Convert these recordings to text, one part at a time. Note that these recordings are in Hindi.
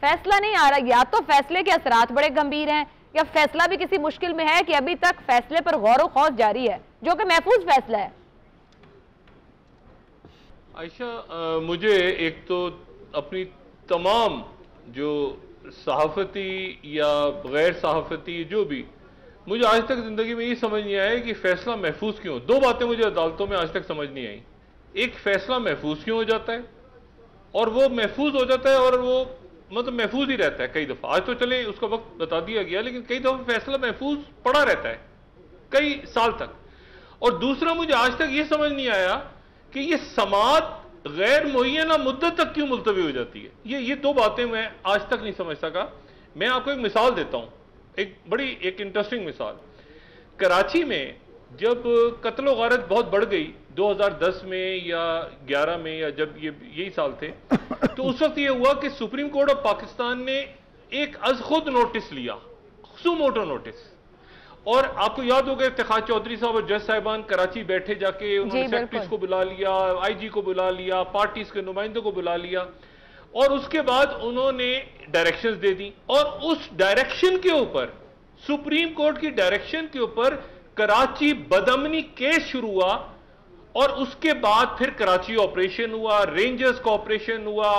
फैसला नहीं आ रहा। या तो फैसले के असरात बड़े गंभीर हैं या फैसला भी किसी मुश्किल में है कि अभी तक फैसले पर गौर व खौज जारी है, जो कि महफूज फैसला है। आयशा, मुझे एक तो अपनी तमाम जो सहाफती या गैर सहाफती जो भी, मुझे आज तक जिंदगी में ये समझ नहीं आया कि फैसला महफूज क्यों। दो बातें मुझे अदालतों में आज तक समझ नहीं आई। एक, फैसला महफूज क्यों हो जाता है, और वो महफूज हो जाता है और वो मतलब महफूज ही रहता है कई दफा। आज तो चले उसका वक्त बता दिया गया, लेकिन कई दफा फैसला महफूज पड़ा रहता है कई साल तक। और दूसरा, मुझे आज तक ये समझ नहीं आया कि ये समाअत गैर मुअय्यना मुद्दत तक क्यों मुलतवी हो जाती है। ये दो बातें मैं आज तक नहीं समझ सका। मैं आपको एक मिसाल देता हूं, एक इंटरेस्टिंग मिसाल। कराची में जब कत्ल गारत बहुत बढ़ गई 2010 में या 11 में, या जब यही साल थे, तो उस वक्त ये हुआ कि सुप्रीम कोर्ट ऑफ पाकिस्तान ने एक अज खुद नोटिस लिया, सुमोटो नोटिस। और आपको याद होगा इफ्तिखार चौधरी साहब और जज साहिबान कराची बैठे, जाके उन्होंने सेक्रेटरीज को बुला लिया, आईजी को बुला लिया, पार्टीज के नुमाइंदों को बुला लिया, और उसके बाद उन्होंने डायरेक्शंस दे दी। और उस डायरेक्शन के ऊपर, सुप्रीम कोर्ट की डायरेक्शन के ऊपर कराची बदअमनी केस शुरू हुआ, और उसके बाद फिर कराची ऑपरेशन हुआ, रेंजर्स का ऑपरेशन हुआ,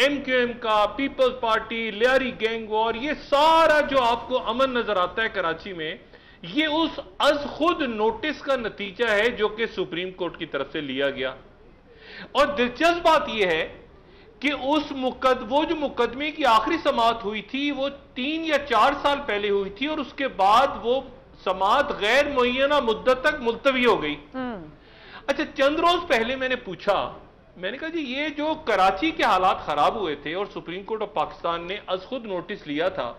MQM का, पीपल्स पार्टी, लियारी गैंग वॉर, ये सारा जो आपको अमन नजर आता है कराची में, ये उस अज खुद नोटिस का नतीजा है जो कि सुप्रीम कोर्ट की तरफ से लिया गया। और दिलचस्प बात यह है कि वो जो मुकदमे की आखिरी समाअत हुई थी वो 3 या 4 साल पहले हुई थी, और उसके बाद वो समाअत गैर मुअय्यना मुद्दत तक मुलतवी हो गई। अच्छा, चंद रोज पहले मैंने पूछा, मैंने कहा जी ये जो कराची के हालात खराब हुए थे और सुप्रीम कोर्ट ऑफ पाकिस्तान ने अज खुद नोटिस लिया था,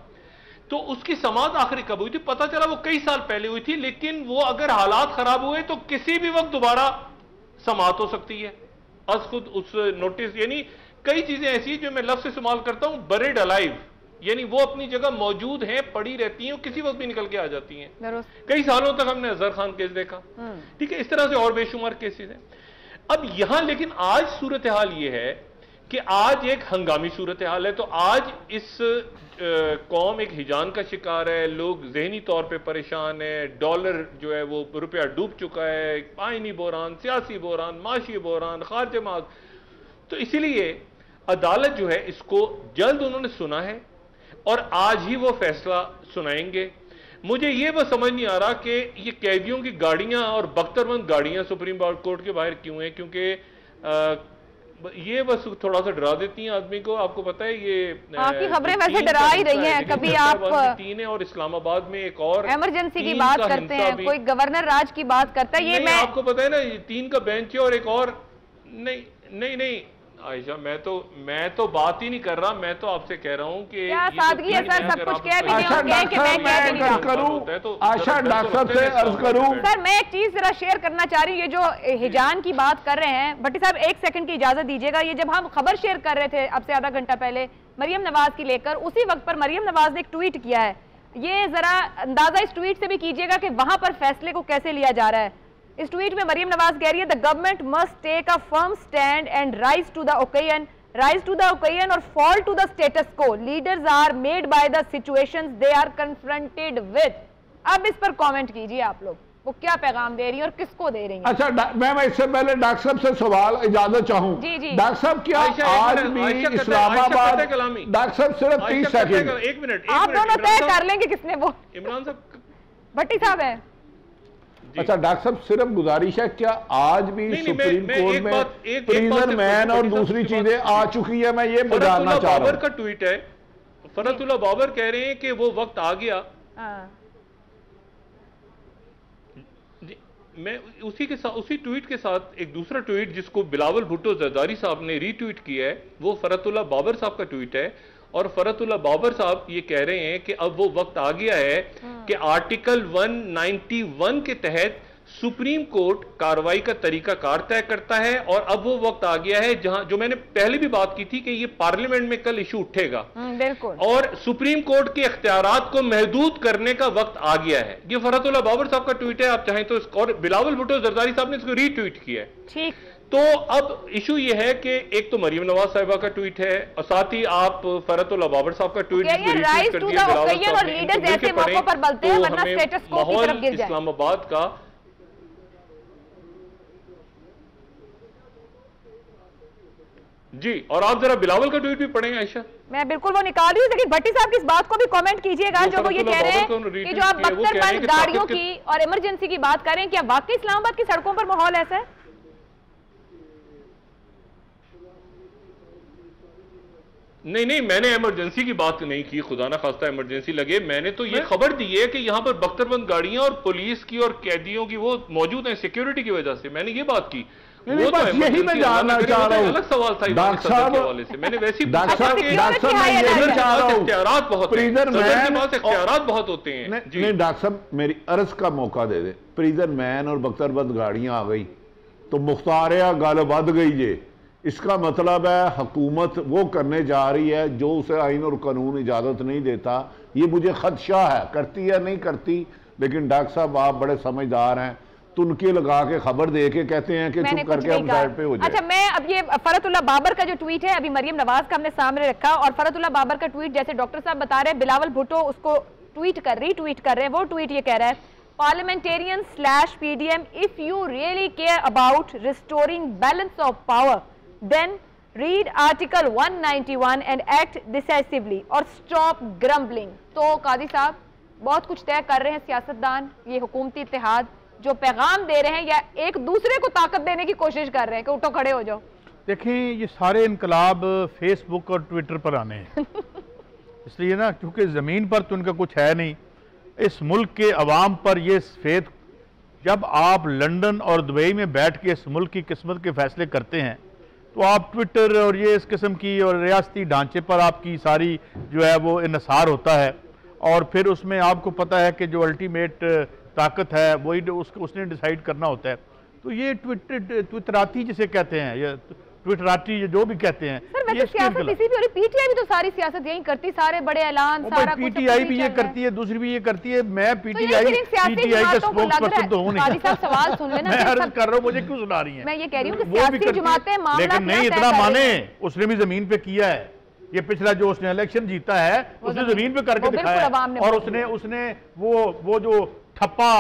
तो उसकी समाअत आखिरी कब हुई थी? पता चला वो कई साल पहले हुई थी, लेकिन वो अगर हालात खराब हुए तो किसी भी वक्त दोबारा समाअत हो सकती है। अज खुद उस नोटिस, यानी कई चीजें ऐसी जो मैं लफ्ज इस्तेमाल करता हूं, बरिड अलाइव, यानी वो अपनी जगह मौजूद हैं, पड़ी रहती हैं, किसी वक्त भी निकल के आ जाती हैं। कई सालों तक हमने अजहर खान केस देखा, ठीक है, इस तरह से और बेशुमार केसेस हैं। अब यहां लेकिन आज सूरत हाल ये है कि आज एक हंगामी सूरत हाल है। तो आज इस कौम एक हिजान का शिकार है, लोग जहनी तौर पे परेशान है, डॉलर जो है वो रुपया डूब चुका है, आईनी बहरान, सियासी बहरान, माशी बहरान, खारजे माग। तो इसीलिए अदालत जो है इसको जल्द उन्होंने सुना है और आज ही वो फैसला सुनाएंगे। मुझे ये बस समझ नहीं आ रहा कि ये कैदियों की गाड़ियां और बख्तरबंद गाड़ियां सुप्रीम कोर्ट के बाहर क्यों हैं, क्योंकि ये बस थोड़ा सा डरा देती हैं आदमी को। आपको पता है ये आपकी खबरें वैसे डरा ही रही हैं। कभी आप 3 है और इस्लामाबाद में एक और इमरजेंसी की बात करते हैं, कोई गवर्नर राज की बात करता है, ये मैं आपको पता है ना, 3 का बेंच है और एक और नहीं आयशा, मैं तो बात ही नहीं कर रहा, मैं तो आपसे कह रहा हूं कि क्या सादगी है सर, सब कुछ कह भी नहीं और कह के मैं कह भी नहीं रहा। आशा डॉक्टर साहब से अर्ज करूं सर, मैं एक चीज जरा शेयर करना चाह रही हूँ। ये जो हिजान की बात कर रहे हैं, भट्टी साहब 1 सेकंड की इजाजत दीजिएगा। ये जब हम खबर शेयर कर रहे थे अब से आधा घंटा पहले मरियम नवाज की लेकर, उसी वक्त पर मरियम नवाज ने एक ट्वीट किया है। ये जरा अंदाजा इस ट्वीट से भी कीजिएगा कि वहां पर फैसले को कैसे लिया जा रहा है। इस ट्वीट में मरियम नवाज कह रही है, the government must take a firm stand and rise to the occasion और fall to the status quo. Leaders are made by the situations they are confronted with. अब इस पर कमेंट कीजिए आप लोग, वो क्या पैगाम दे रही है और किसको दे रही है। अच्छा, मैं इससे पहले डॉक्टर साहब से सवाल इजाजत चाहूं। जी जी डॉक्टर साहब, क्या आज भी इस्लामाबाद, डॉक्टर साहब सिर्फ 30 सेकंड, 1 मिनट, आप दोनों तय कर लेंगे किसने वो। इमरान साहब, भट्टी साहब है। अच्छा डॉक्टर साहब, सिर्फ गुजारिश है, क्या आज भी सुप्रीम कोर्ट में प्रिजन मैन और दूसरी चीजें आ चुकी है? मैं ये बताना चाह रहा हूं। का ट्वीट है, फरतुल्लाह बाबर कह रहे हैं कि वो वक्त आ गया। मैं उसी ट्वीट के साथ एक दूसरा ट्वीट जिसको बिलावल भुट्टो जरदारी साहब ने रीट्वीट किया है, वो फरतुल्लाह बाबर साहब का ट्वीट है। और फरतुल्लाह बाबर साहब ये कह रहे हैं कि अब वो वक्त आ गया है कि आर्टिकल 191 के तहत सुप्रीम कोर्ट कार्रवाई का तरीका कार तय करता है, और अब वो वक्त आ गया है जहां, जो मैंने पहले भी बात की थी कि ये पार्लियामेंट में कल इशू उठेगा और सुप्रीम कोर्ट के इख्तियारात को महदूद करने का वक्त आ गया है। ये फरतुल्लाह बाबर साहब का ट्वीट है, आप चाहें तो। और बिलावल भुट्टो जरदारी साहब ने इसको रीट्वीट किया है। ठीक, तो अब इशू ये है कि एक तो मरियम नवाज साहिबा का ट्वीट है और साथ ही आप फरतुल्लाह बाबर साहब का ट्वीट माहौल इस्लामाबाद का। जी, और आप जरा बिलावल का ट्वीट भी पढ़ेंगे आयशा। मैं बिल्कुल वो निकाल रही हूँ, लेकिन भट्टी साहब की इस बात को भी कमेंट कीजिएगा जो वो ये कह रहे हैं कि जो आप बख्तरबंद गाड़ियों की और इमरजेंसी की बात करें, क्या वाकई इस्लामाबाद की सड़कों पर माहौल ऐसा है? नहीं, मैंने इमरजेंसी की बात नहीं की, खुदा ना खास्ता इमरजेंसी लगे। मैंने तो ये खबर दी है कि यहाँ पर बख्तरबंद गाड़ियां और पुलिस की और कैदियों की वो मौजूद हैं सिक्योरिटी की वजह से, मैंने ये बात की। वो तो यही मैं जानना चाह रहा हूँ, अलग सवाल था डॉक्टर साहब के हवाले से। मैंने वैसी इख्तियारात बहुत होते हैं। नहीं डॉक्टर साहब, मेरी अर्ज का मौका दे दे। प्रिजन मैन और बख्तरबंद गाड़ियां आ गई तो मुख्तारिया गल बद गई जे, इसका मतलब है हुकूमत वो करने जा रही है जो उसे आइन और कानून इजाज़त नहीं देता। ये मुझे खदशा है, करती या नहीं करती। लेकिन डॉक्टर साहब आप बड़े समझदार हैं, तुनके लगा के खबर दे के कहते हैं कि चुप करके हम साइड पे हो जाए। अच्छा, मैं अब ये फरतुल्लाह बाबर का जो ट्वीट है अभी मरियम नवाज का हमने सामने रखा, और फरतुल्लाह बाबर का ट्वीट जैसे डॉक्टर साहब बता रहे हैं, बिलावल भुट्टो उसको ट्वीट कर रहे हैं। वो ट्वीट ये कह रहा है, parliamentarian/PDM, if you really care about restoring balance of power, then read article 191 and act decisively और stop grumbling। तो काजी साहब बहुत कुछ तय कर रहे हैं सियासतदान, ये हुकूमती इत्तेहाद जो पैगाम दे रहे हैं या एक दूसरे को ताकत देने की कोशिश कर रहे हैं कि उठो खड़े हो जाओ। देखें, ये सारे इनकलाब फेसबुक और ट्विटर पर आने हैं इसलिए ना, क्योंकि ज़मीन पर तो उनका कुछ है नहीं। इस मुल्क के अवाम पर ये सफ़ेद, जब आप लंदन और दुबई में बैठ के इस मुल्क की किस्मत के फैसले करते हैं तो आप ट्विटर और ये इस किस्म की और रियासती ढांचे पर आपकी सारी जो है वो इन्हिसार होता है, और फिर उसमें आपको पता है कि जो अल्टीमेट ताकत है वही उसने डिसाइड करना होता है। तो ये ट्विटराती जिसे कहते हैं, या ट्विटराती जो भी कहते हैं, ये सियासत इसी भी, और पीटीआई भी तो सारी सियासत यही करती, सारे बड़े ऐलान, सारा कुछ पीटीआई भी ये करती है, दूसरी भी ये करती है। मैं पीटीआई का स्पोक्सपर्सन तो हूं नहीं। सवाल सुन लेना, मैं अर्ज कर रहा हूं, मुझे क्यों सुना रही हैं? मैं ये कह रही हूं कि सियासी जमातें मामला, लेकिन नहीं इतना माने, उसने भी जमीन पे किया है। ये पिछला जो उसने इलेक्शन जीता है उसने जमीन पे करके दिखाया, और उसने वो जो ठप्पा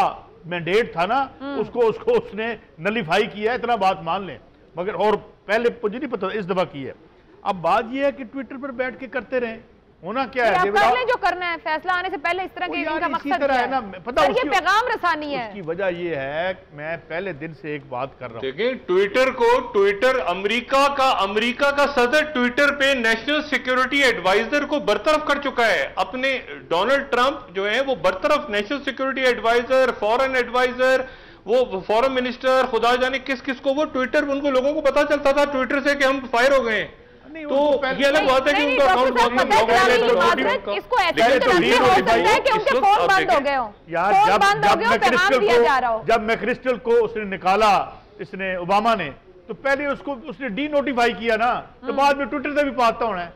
मैंडेट था ना, उसको उसने नलीफाई किया है, इतना बात मान लें। मगर और पहले मुझे नहीं पता, इस दफा की है। अब बात यह है कि ट्विटर पर बैठ के करते रहे, होना क्या है, कर लें जो करना है, फैसला आने से पहले इस तरह के इनका मकसद है ना, पता ये पैगाम रसानी है। उसकी वजह ये है, मैं पहले दिन से एक बात कर रहा हूं, देखिए ट्विटर अमेरिका का सदर ट्विटर पे नेशनल सिक्योरिटी एडवाइजर को बरतरफ कर चुका है। अपने डोनाल्ड ट्रंप जो है वो बरतरफ, national security adviser, foreign adviser, वो फॉरेन मिनिस्टर, खुदा जाने किस किस को वो ट्विटर, उनको लोगों को पता चलता था ट्विटर से कि हम फायर हो गए। तो ये अलग बात है कि उनका अकाउंट इसको ऐसे हो सकता है कि उनके फोन बंद हो गए हो, जब मैक्रिस्टल को उसने निकाला, इसने ओबामा ने, तो पहले उसको उसने डी नोटिफाई किया ना, तो बाद में ट्विटर से भी पाता होना है।